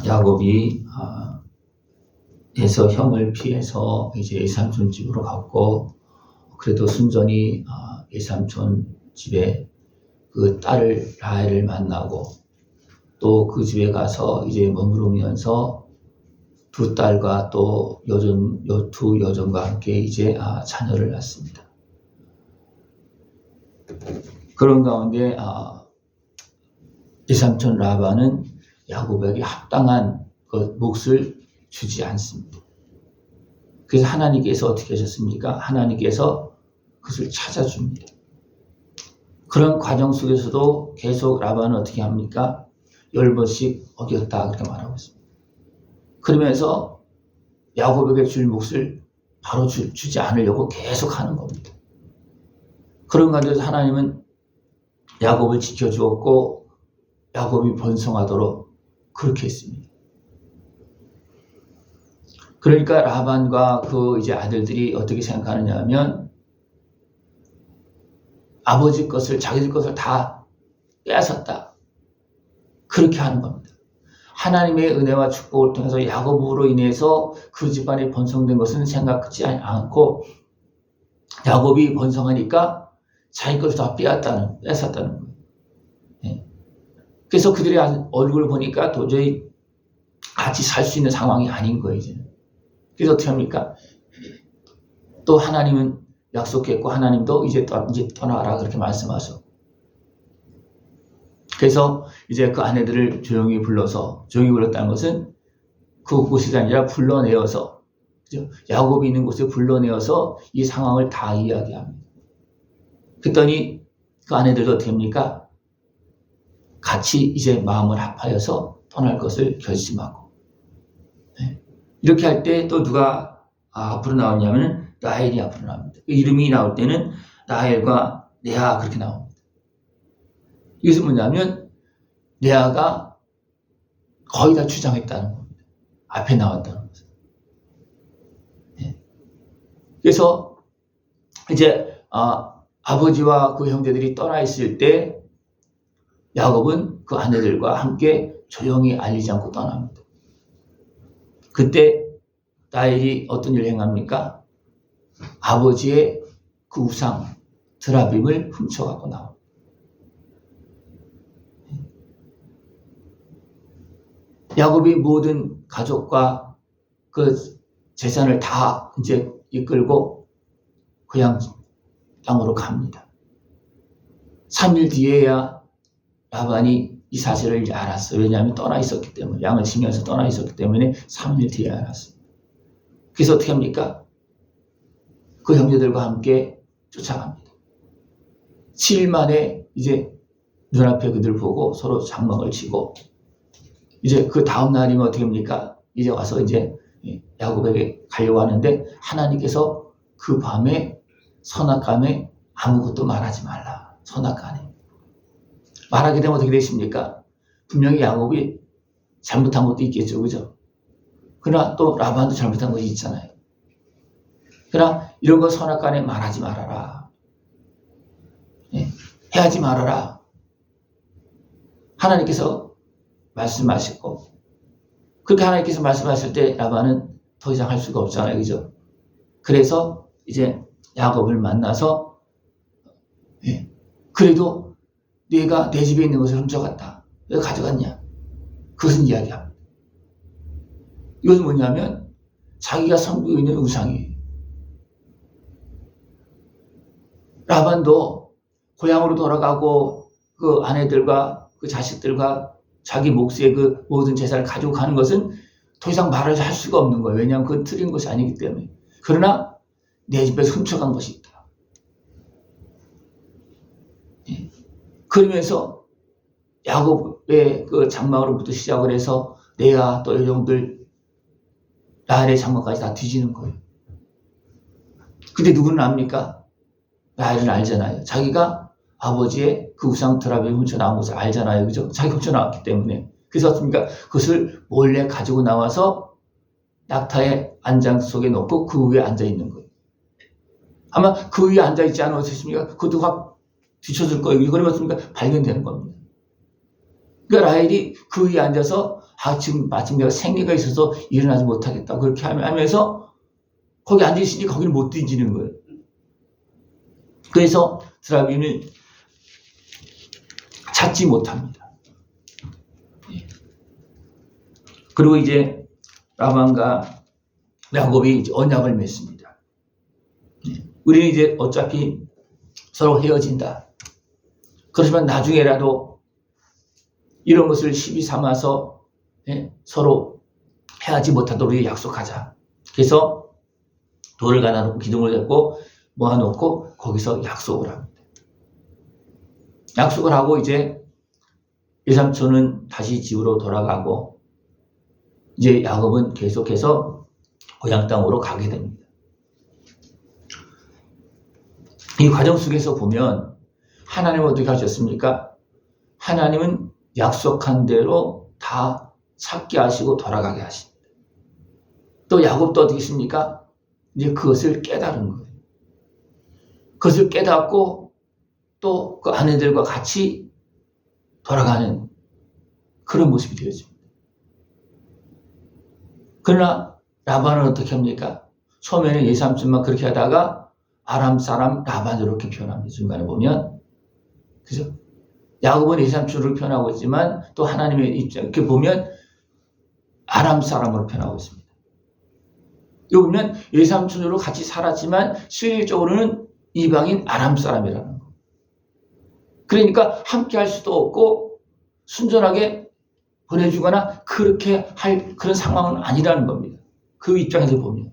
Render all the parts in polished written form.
야곱이 에서 형을 피해서 이제 외삼촌 집으로 갔고, 그래도 순전히 외삼촌 집에 그 딸을 라헬을 만나고, 또 그 집에 가서 이제 머무르면서 두 딸과 또 두 여종과 함께 이제 자녀를 낳습니다. 그런 가운데 외삼촌 라반은 야곱에게 합당한 그 몫을 주지 않습니다. 그래서 하나님께서 어떻게 하셨습니까? 하나님께서 그것을 찾아줍니다. 그런 과정 속에서도 계속 라반은 어떻게 합니까? 10번씩 어겼다 그렇게 말하고 있습니다. 그러면서 야곱에게 줄 몫을 바로 주지 않으려고 계속 하는 겁니다. 그런 가운데서 하나님은 야곱을 지켜주었고 야곱이 번성하도록 그렇게 했습니다. 그러니까 라반과 그 이제 아들들이 어떻게 생각하느냐 하면 아버지 것을, 자기들 것을 다 빼앗았다. 그렇게 하는 겁니다. 하나님의 은혜와 축복을 통해서 야곱으로 인해서 그 집안이 번성된 것은 생각하지 않고 야곱이 번성하니까 자기 것을 다 뺏었다는 거예요. 네. 그래서 그들의 얼굴을 보니까 도저히 같이 살 수 있는 상황이 아닌 거예요, 이제는. 그래서 어떻게 합니까? 또 하나님은 약속했고 하나님도 이제 떠나라 그렇게 말씀하셔. 그래서 이제 그 아내들을 조용히 불렀다는 것은 그곳이 아니라 불러내어서, 그죠? 야곱이 있는 곳에 불러내어서 이 상황을 다 이야기합니다. 그랬더니 그 아내들도 어떻게 합니까? 같이 이제 마음을 합하여서 떠날 것을 결심하고. 네. 이렇게 할 때 또 누가 앞으로 나오냐면 라헬이 앞으로 나옵니다. 이름이 나올 때는 라헬과 레아 그렇게 나옵니다. 이것은 뭐냐면 레아가 거의 다 주장했다는 겁니다. 앞에 나왔다는 것은. 네. 그래서 이제 아버지와 그 형제들이 떠나 있을 때 야곱은 그 아내들과 함께 조용히 알리지 않고 떠납니다. 그때 라헬이 어떤 일을 행합니까? 아버지의 그 우상 드라빔을 훔쳐갖고 나옵니다. 야곱이 모든 가족과 그 재산을 다 이제 이끌고 그냥 땅으로 갑니다. 3일 뒤에야 라반이 이 사실을 이제 알았어요. 왜냐하면 떠나 있었기 때문에, 양을 치면서 떠나 있었기 때문에 3일 뒤에 알았어요. 그래서 어떻게 합니까? 그 형제들과 함께 쫓아갑니다. 7일 만에 이제 눈앞에 그들 보고 서로 장막을 치고, 이제 그 다음 날이면 어떻게 합니까? 이제 와서 이제 야곱에게 가려고 하는데 하나님께서 그 밤에 선악간에 아무것도 말하지 말라. 선악간에 말하게 되면 어떻게 되십니까? 분명히 야곱이 잘못한 것도 있겠죠, 그죠? 그러나 또 라반도 잘못한 것이 있잖아요. 그러나 이런 거 선악간에 말하지 말아라. 해하지 말아라. 하나님께서 말씀하시고, 그렇게 하나님께서 말씀하실 때 라반은 더 이상 할 수가 없잖아요, 그죠? 그래서 이제 야곱을 만나서 그래도 네가 내 집에 있는 것을 훔쳐갔다. 왜 가져갔냐? 그것은 이야기합니다. 이것은 뭐냐면 자기가 섬기고 있는 우상이에요. 라반도 고향으로 돌아가고 그 아내들과 그 자식들과 자기 몫의 그 모든 재산을 가지고 가는 것은 더 이상 말을 할 수가 없는 거예요. 왜냐하면 그건 틀린 것이 아니기 때문에. 그러나 내 집에서 훔쳐간 것이 있다. 그러면서 야곱의 그 장막으로부터 시작을 해서 레아 또 여종들 라헬의 장막까지 다 뒤지는 거예요. 근데 누구는 압니까? 라헬은 알잖아요. 자기가 아버지의 그 우상 드라빔을 훔쳐나온 것을 알잖아요. 그죠? 자기가 훔쳐나왔기 때문에. 그래서 어떻습니까? 그것을 몰래 가지고 나와서 낙타의 안장 속에 놓고 그 위에 앉아있는 거예요. 아마 그 위에 앉아있지 않았습니까? 그것도 확 뒤쳐질 거예요. 그러면 어떻습니까? 발견되는 겁니다. 그러니까 라헬이 그 위에 앉아서 지금 마침 내가 생리가 있어서 일어나지 못하겠다. 그렇게 하면서 거기 앉으시니 거기는 못 뒤지는 거예요. 그래서 드라빔을 찾지 못합니다. 그리고 이제 라반과 야곱이 이제 언약을 맺습니다. 우리는 이제 어차피 서로 헤어진다. 그렇지만 나중에라도 이런 것을 시비 삼아서 서로 해하지 못하도록 약속하자. 그래서 돌을 가다놓고 기둥을 잡고 모아놓고 거기서 약속을 합니다. 약속을 하고 이제 외삼촌은 다시 집으로 돌아가고 이제 야곱은 계속해서 고향 땅으로 가게 됩니다. 이 과정 속에서 보면 하나님은 어떻게 하셨습니까? 하나님은 약속한 대로 다 찾게 하시고 돌아가게 하십니다. 또 야곱도 어떻게 했습니까? 이제 그것을 깨달은 거예요. 그것을 깨닫고 또 그 아내들과 같이 돌아가는 그런 모습이 되어집니다. 그러나 라반은 어떻게 합니까? 처음에는 예삼촌만 그렇게 하다가 아람 사람 라반 이렇게 표현합니다. 중간에 보면. 그죠? 야곱은 예삼촌으로 표현하고 있지만 또 하나님의 입장 이렇게 보면 아람 사람으로 표현하고 있습니다. 여기 보면 예삼촌으로 같이 살았지만 실질적으로는 이방인 아람 사람이라는 거. 그러니까 함께 할 수도 없고 순전하게 보내주거나 그렇게 할 그런 상황은 아니라는 겁니다. 그 입장에서 보면.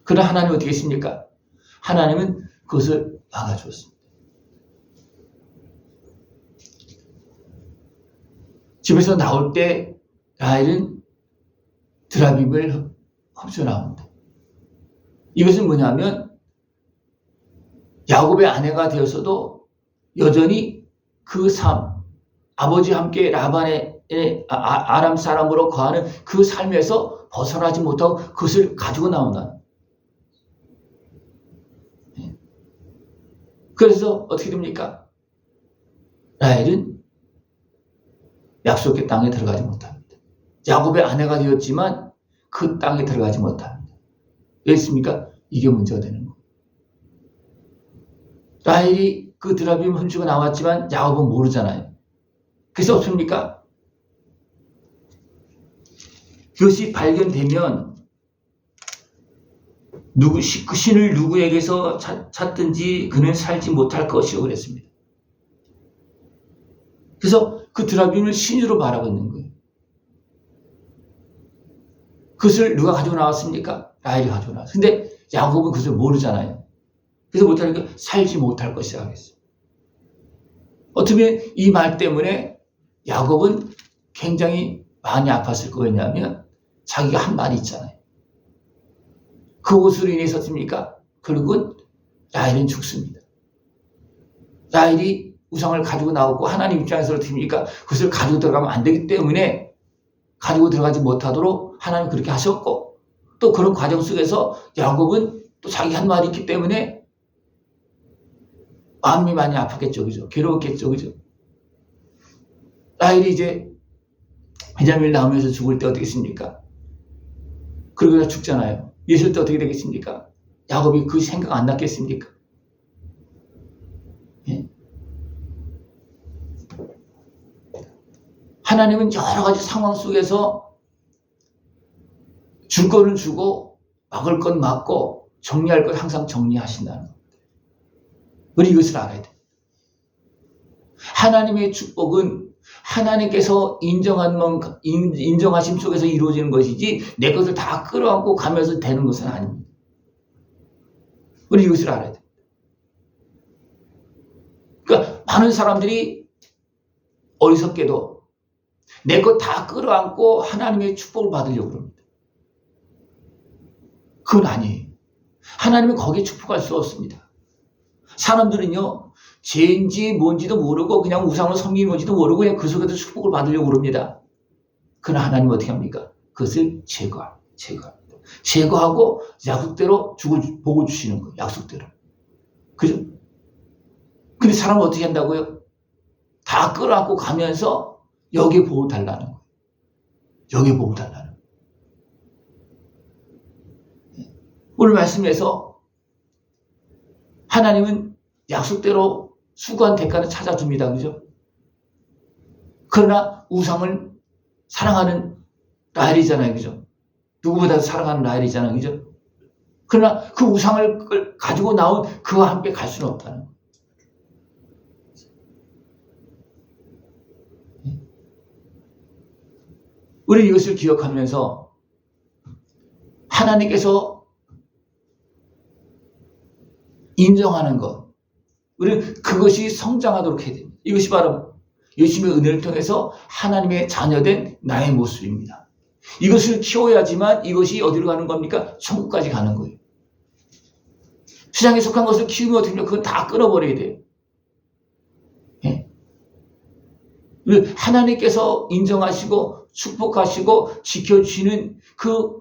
그러나 하나님은 어떻게 했습니까? 하나님은 그것을 막아주었습니다. 집에서 나올 때 라헬은 드라빔을 훔쳐 나옵니다. 이것은 뭐냐면 야곱의 아내가 되어서도 여전히 그 삶, 아버지와 함께 라반의 아람 사람으로 거하는 그 삶에서 벗어나지 못하고 그것을 가지고 나온다. 그래서 어떻게 됩니까? 라헬은 약속의 땅에 들어가지 못합니다. 야곱의 아내가 되었지만 그 땅에 들어가지 못합니다. 왜 있습니까? 이게 문제가 되는 거예요. 라헬이 그 드라빔 훔치고 나왔지만 야곱은 모르잖아요. 그래서 어떻습니까? 그것이 발견되면 신을 누구에게서 찾든지 그는 살지 못할 것이요 그랬습니다. 그래서 그 드라빔을 신으로 말하고 있는 거예요. 그것을 누가 가지고 나왔습니까? 라헬이 가지고 나왔어요. 근데 야곱은 그것을 모르잖아요. 그래서 못하니까 살지 못할 것이라 그랬어요. 어쩌면 이 말 때문에 야곱은 굉장히 많이 아팠을 거였냐면 자기가 한 말이 있잖아요. 그것으로 인해서 어떻습니까? 결국은 라헬은 죽습니다. 라헬이 우상을 가지고 나오고 하나님 입장에서 어떻습니까? 그것을 가지고 들어가면 안 되기 때문에 가지고 들어가지 못하도록 하나님 그렇게 하셨고 또 그런 과정 속에서 야곱은 또 자기 한 말이 있기 때문에 마음이 많이 아팠겠죠. 그죠? 괴로웠겠죠. 그죠? 라헬이 이제 베냐민을 낳으면서 죽을 때 어떻게 했습니까? 그러고 죽잖아요. 예술 때 어떻게 되겠습니까? 야곱이 그 생각 안 났겠습니까? 예? 하나님은 여러 가지 상황 속에서 줄 거는 주고 막을 건 막고 정리할 건 항상 정리하신다는 겁니다. 우리 이것을 알아야 돼요. 하나님의 축복은 하나님께서 인정하심 속에서 이루어지는 것이지 내 것을 다 끌어안고 가면서 되는 것은 아닙니다. 우리 이것을 알아야 돼요. 그러니까 많은 사람들이 어리석게도 내 것 다 끌어안고 하나님의 축복을 받으려고 합니다. 그건 아니에요. 하나님은 거기에 축복할 수 없습니다. 사람들은요, 죄인지 뭔지도 모르고 그냥 우상을 섬기는 건지도 모르고 그냥 그 속에서 축복을 받으려고 합니다. 그러나 하나님은 어떻게 합니까? 그것을 제거합니다. 제거하고 약속대로 복을 주시는 거예요. 약속대로. 그죠? 근데 사람은 어떻게 한다고요? 다 끌어안고 가면서 여기에 복을 달라는 거예요. 여기에 복을 달라는 거예요. 오늘 말씀에서 하나님은 약속대로 수고한 대가를 찾아줍니다. 그죠? 그러나 우상을 사랑하는 라헬이잖아요. 그죠? 누구보다도 사랑하는 라헬이잖아요. 그죠? 그러나 그 우상을 가지고 나온 그와 함께 갈 수는 없다는 거예요. 우리는 이것을 기억하면서 하나님께서 인정하는 것, 우리는 그것이 성장하도록 해야 됩니다. 이것이 바로 예수님의 은혜를 통해서 하나님의 자녀된 나의 모습입니다. 이것을 키워야지만 이것이 어디로 가는 겁니까? 천국까지 가는 거예요. 세상에 속한 것을 키우면 어떻게 됩니까? 그건 다 끊어버려야 돼요. 예? 하나님께서 인정하시고 축복하시고 지켜주시는 그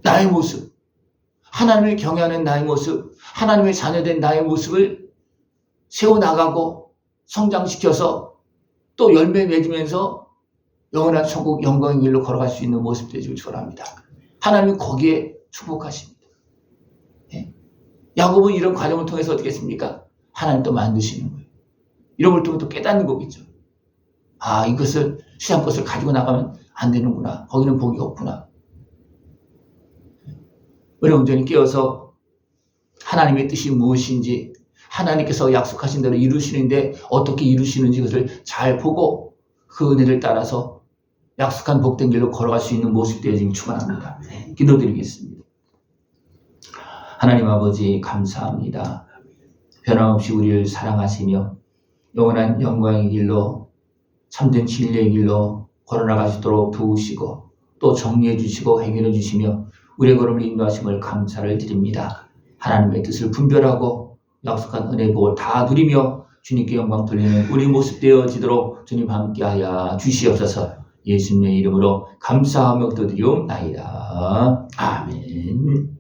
나의 모습, 하나님을 경외하는 나의 모습, 하나님의 자녀된 나의 모습을 세워나가고 성장시켜서 또 열매 맺으면서 영원한 천국 영광의 길로 걸어갈 수 있는 모습 되기를 축원합니다. 하나님은 거기에 축복하십니다. 예? 야곱은 이런 과정을 통해서 어떻게 했습니까? 하나님 또 만드시는 거예요. 이런 걸 통해 또 깨닫는 거겠죠. 아, 이것을 세상 것을 가지고 나가면 안 되는구나. 거기는 복이 없구나. 우리 온전히 깨어서 하나님의 뜻이 무엇인지, 하나님께서 약속하신 대로 이루시는데 어떻게 이루시는지 그것을 잘 보고 그 은혜를 따라서 약속한 복된 길로 걸어갈 수 있는 모습 되어지길 축원합니다. 기도드리겠습니다. 하나님 아버지 감사합니다. 변함없이 우리를 사랑하시며 영원한 영광의 길로 참된 진리의 길로 걸어나갈 수 있도록 도우시고 또 정리해 주시고 해결해 주시며 우리의 걸음을 인도하심을 감사를 드립니다. 하나님의 뜻을 분별하고 약속한 은혜의 복을 다 누리며 주님께 영광 돌리는 우리 모습 되어지도록 주님 함께하여 주시옵소서. 예수님의 이름으로 감사하며 기도드리옵나이다. 아멘.